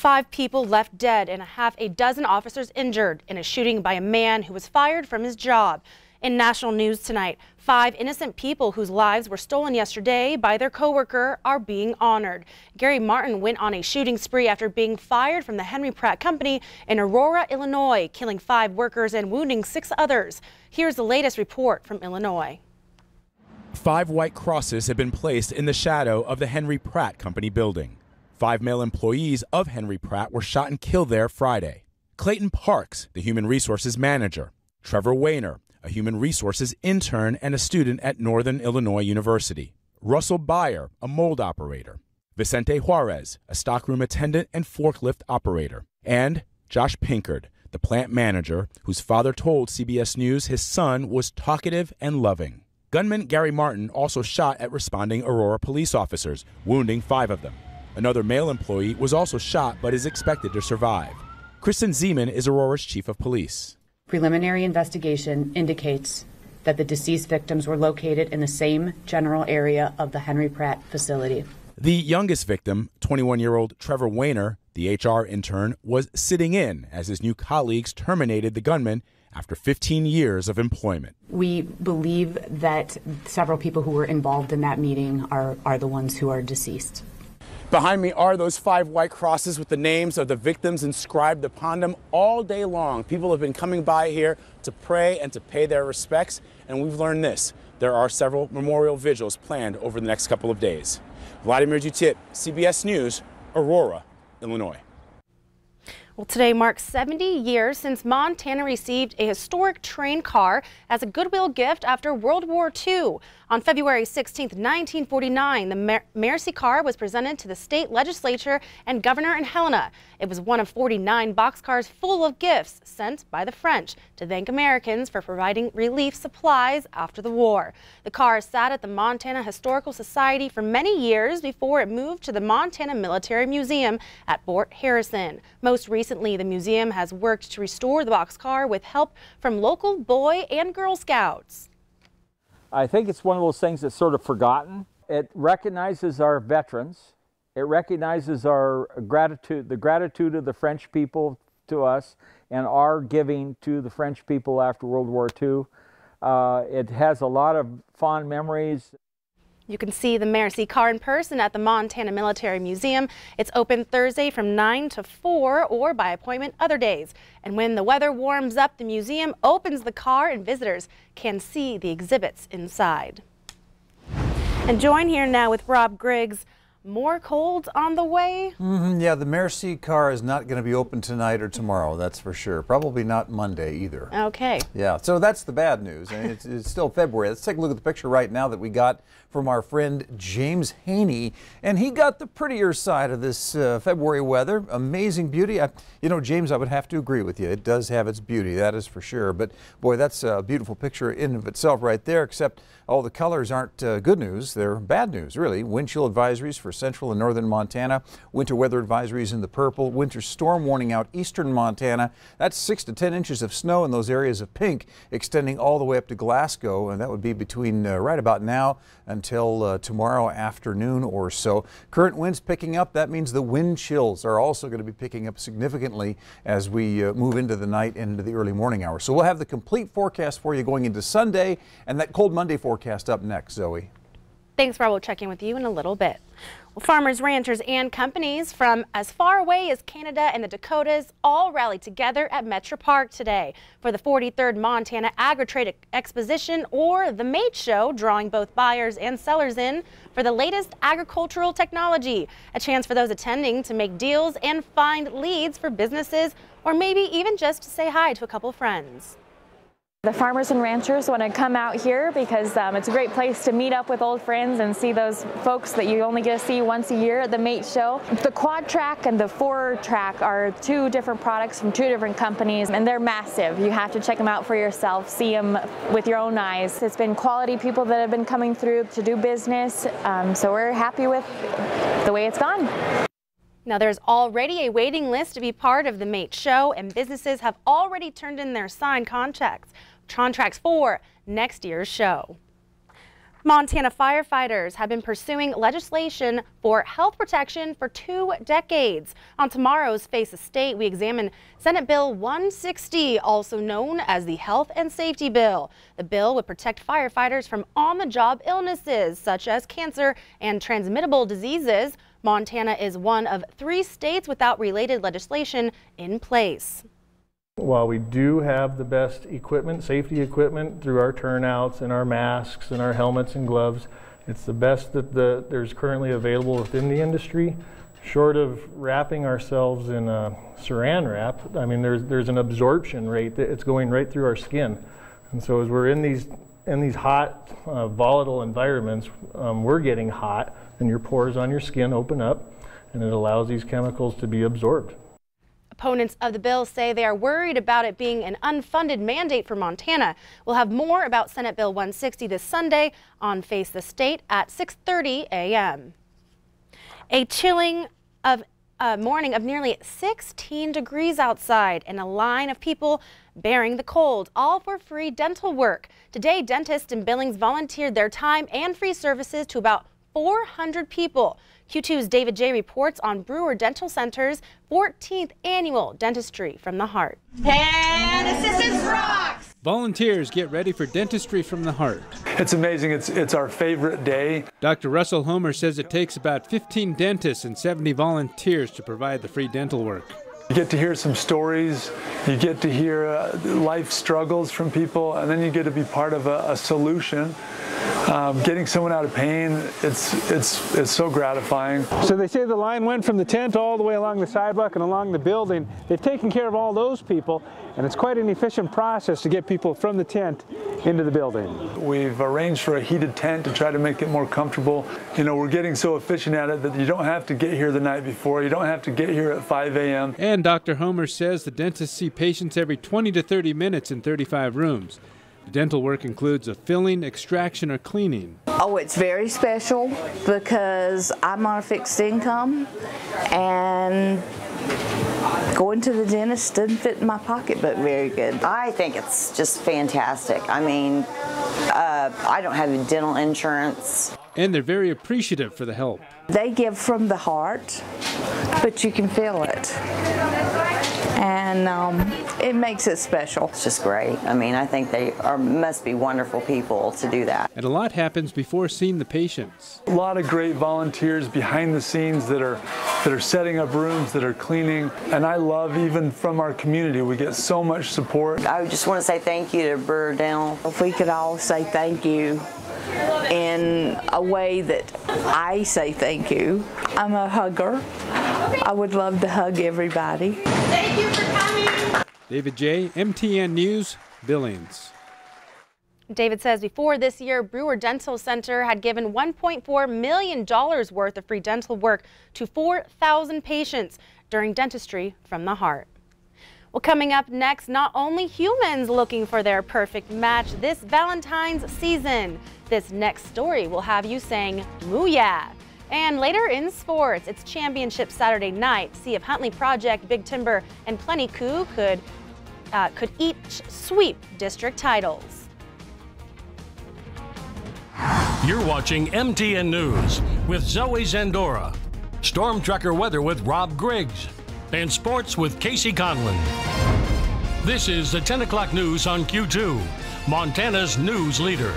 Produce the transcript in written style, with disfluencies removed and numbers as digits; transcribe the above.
5 people left dead and half a dozen officers injured in a shooting by a man who was fired from his job. In national news tonight, 5 innocent people whose lives were stolen yesterday by their coworker are being honored. Gary Martin went on a shooting spree after being fired from the Henry Pratt Company in Aurora, Illinois, killing 5 workers and wounding 6 others. Here's the latest report from Illinois. 5 white crosses have been placed in the shadow of the Henry Pratt Company building. 5 male employees of Henry Pratt were shot and killed there Friday. Clayton Parks, the human resources manager. Trevor Wayner, a human resources intern and a student at Northern Illinois University. Russell Byer, a mold operator. Vicente Juarez, a stockroom attendant and forklift operator. And Josh Pinkard, the plant manager, whose father told CBS News his son was talkative and loving. Gunman Gary Martin also shot at responding Aurora police officers, wounding 5 of them. Another male employee was also shot but is expected to survive. Kristen Zeman is Aurora's chief of police. Preliminary investigation indicates that the deceased victims were located in the same general area of the Henry Pratt facility. The youngest victim, 21-year-old Trevor Wayner, the HR intern, was sitting in as his new colleagues terminated the gunman after 15 years of employment. We believe that several people who were involved in that meeting are the ones who are deceased. Behind me are those 5 white crosses with the names of the victims inscribed upon them all day long. People have been coming by here to pray and to pay their respects, and we've learned this. There are several memorial vigils planned over the next couple of days. Vladimir Jutit, CBS News, Aurora, Illinois. Well, today marks 70 years since Montana received a historic train car as a goodwill gift after World War II. On February 16, 1949, the Merisi car was presented to the state legislature and governor in Helena. It was one of 49 boxcars full of gifts sent by the French to thank Americans for providing relief supplies after the war. The car sat at the Montana Historical Society for many years before it moved to the Montana Military Museum at Fort Harrison. Most recently, the museum has worked to restore the boxcar with help from local Boy and Girl Scouts. I think it's one of those things that's sort of forgotten. It recognizes our veterans. It recognizes our gratitude, the gratitude of the French people to us and our giving to the French people after World War II. It has a lot of fond memories. You can see the Merisi car in person at the Montana Military Museum. It's open Thursday from 9 to 4 or by appointment other days. And when the weather warms up, the museum opens the car and visitors can see the exhibits inside. And join here now with Rob Griggs. More colds on the way? Yeah, the Merisi car is not going to be open tonight or tomorrow, that's for sure. Probably not Monday either. Okay. Yeah, so that's the bad news. I mean, it's still February. Let's take a look at the picture right now that we got from our friend James Haney. And he got the prettier side of this February weather. Amazing beauty. You know, James, I would have to agree with you. It does have its beauty, that is for sure. But boy, that's a beautiful picture in of itself right there, except all the colors aren't good news. They're bad news, really. Wind chill advisories for central and northern Montana. Winter weather advisories in the purple. Winter storm warning out eastern Montana. That's 6 to 10 inches of snow in those areas of pink, extending all the way up to Glasgow. And that would be between right about now until tomorrow afternoon or so. Current winds picking up. That means the wind chills are also going to be picking up significantly as we move into the night and into the early morning hours. So we'll have the complete forecast for you going into Sunday and that cold Monday forecast up next, Zoe. Thanks, Rob. We'll check in with you in a little bit. Well, farmers, ranchers, and companies from as far away as Canada and the Dakotas all rallied together at Metro Park today for the 43rd Montana Agri-Trade Exposition, or the MATE Show, drawing both buyers and sellers in for the latest agricultural technology. A chance for those attending to make deals and find leads for businesses, or maybe even just to say hi to a couple friends. The farmers and ranchers want to come out here because it's a great place to meet up with old friends and see those folks that you only get to see once a year at the MATE Show. The quad track and the 4-track are 2 different products from 2 different companies, and they're massive. You have to check them out for yourself, see them with your own eyes. It's been quality people that have been coming through to do business, so we're happy with the way it's gone. Now, there's already a waiting list to be part of the MATE Show, and businesses have already turned in their signed contracts for next year's show. Montana firefighters have been pursuing legislation for health protection for 2 decades. On tomorrow's Face the State, we examine Senate Bill 160, also known as the Health and Safety Bill. The bill would protect firefighters from on-the-job illnesses such as cancer and transmittable diseases. Montana is one of 3 states without related legislation in place. While we do have the best equipment, safety equipment through our turnouts and our masks and our helmets and gloves, it's the best that there's currently available within the industry. Short of wrapping ourselves in a saran wrap, I mean, there's an absorption rate that it's going right through our skin. And so as we're in these hot, volatile environments, we're getting hot and your pores on your skin open up and it allows these chemicals to be absorbed. Opponents of the bill say they are worried about it being an unfunded mandate for Montana. We'll have more about Senate Bill 160 this Sunday on Face the State at 6:30 a.m. A chilling morning of nearly 16 degrees outside and a line of people bearing the cold, all for free dental work. Today, dentists in Billings volunteered their time and free services to about 400 people. Q2's David J. reports on Brewer Dental Center's 14th annual Dentistry from the Heart. And assistance rocks! Volunteers get ready for Dentistry from the Heart. It's amazing. It's our favorite day. Dr. Russell Homer says it takes about 15 dentists and 70 volunteers to provide the free dental work. You get to hear some stories, you get to hear life struggles from people, and then you get to be part of a solution. Getting someone out of pain, it's so gratifying. So they say the line went from the tent all the way along the sidewalk and along the building. They've taken care of all those people, and it's quite an efficient process to get people from the tent into the building. We've arranged for a heated tent to try to make it more comfortable. You know, we're getting so efficient at it that you don't have to get here the night before. You don't have to get here at 5 a.m. And Dr. Homer says the dentists see patients every 20 to 30 minutes in 35 rooms. The dental work includes a filling, extraction, or cleaning. Oh, it's very special because I'm on a fixed income and going to the dentist doesn't fit in my pocketbook very good. I think it's just fantastic. I mean, I don't have dental insurance. And they're very appreciative for the help. They give from the heart, but you can feel it. And it makes it special. It's just great. I mean, I think they must be wonderful people to do that. And a lot happens before seeing the patients. A lot of great volunteers behind the scenes that are setting up rooms, that are cleaning. And I love, even from our community, we get so much support. I just want to say thank you to Brewer Dental. If we could all say thank you in a way that I say thank you. I'm a hugger. I would love to hug everybody. Thank you for coming. David J., MTN News, Billings. David says before this year, Brewer Dental Center had given $1.4 million worth of free dental work to 4,000 patients during Dentistry from the Heart. Well, coming up next, not only humans looking for their perfect match this Valentine's season. This next story will have you saying, "Moo yeah." And later in sports, it's Championship Saturday night. See if Huntley Project, Big Timber, and Plenty Coup could each sweep district titles. You're watching MTN News with Zoe Zandora, Storm Tracker Weather with Rob Griggs, and Sports with Casey Conlon. This is the 10 o'clock news on Q2, Montana's news leader.